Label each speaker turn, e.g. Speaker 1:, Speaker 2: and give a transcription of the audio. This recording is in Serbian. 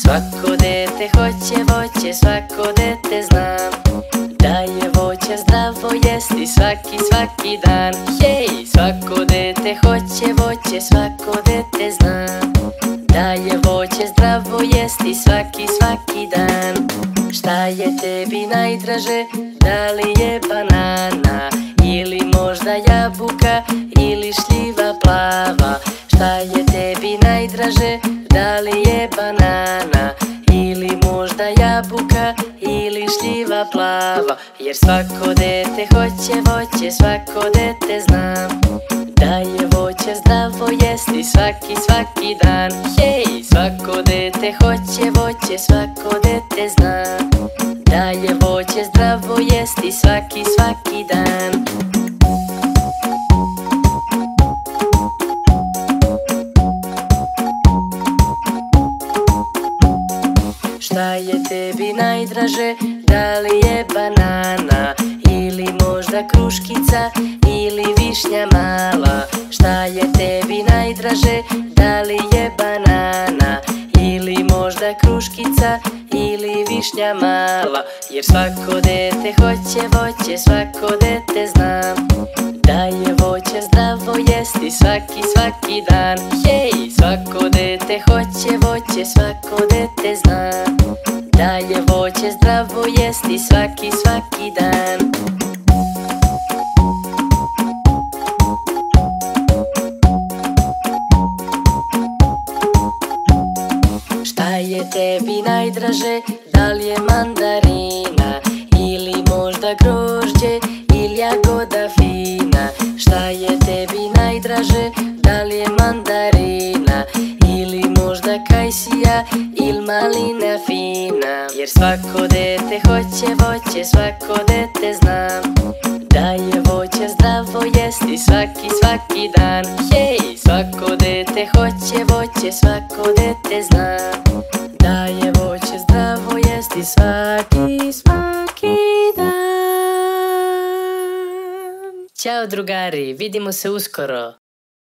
Speaker 1: Svako dete hoće voće, svako dete znam da je voće zdravo jesti svaki dan. Hej, svako dete hoće voće, svako dete znam da je voće zdravo jesti svaki dan. Šta je tebi najdraže, da li je banana ili možda jabuka ili šljiva plava? Šta je tebi najdraže, da li je banana ili možda jabuka ili šljiva plava? Jer svako dete hoće voće, svako dete znam da je voće zdravo jesti svaki dan. Hej, svako dete hoće voće, svako dete znam da je voće zdravo jesti svaki dan. Šta je tebi najdraže, da li je banana ili možda kruškica ili višnja mala? Šta je tebi najdraže, da li je banana ili možda kruškica ili višnja mala? Jer svako dete hoće voće, svako dete znam da je voće zdravo jesti svaki dan. Hej, svako dete hoće voće, svako dete znam da je voće zdravo jesti svaki dan. Šta je tebi najdraže, da li je mandarina ili možda grožđe ili jagoda fina? Šta je tebi najdraže, da li je mandarina ili možda kajsija ili malina fina? Jer svako dete hoće voće, svako dete znam da je voće zdravo jesti svaki dan. Hej, svako dete hoće voće, svako dete znam da je voće zdravo jesti svaki dan. Ćao drugari, vidimo se uskoro.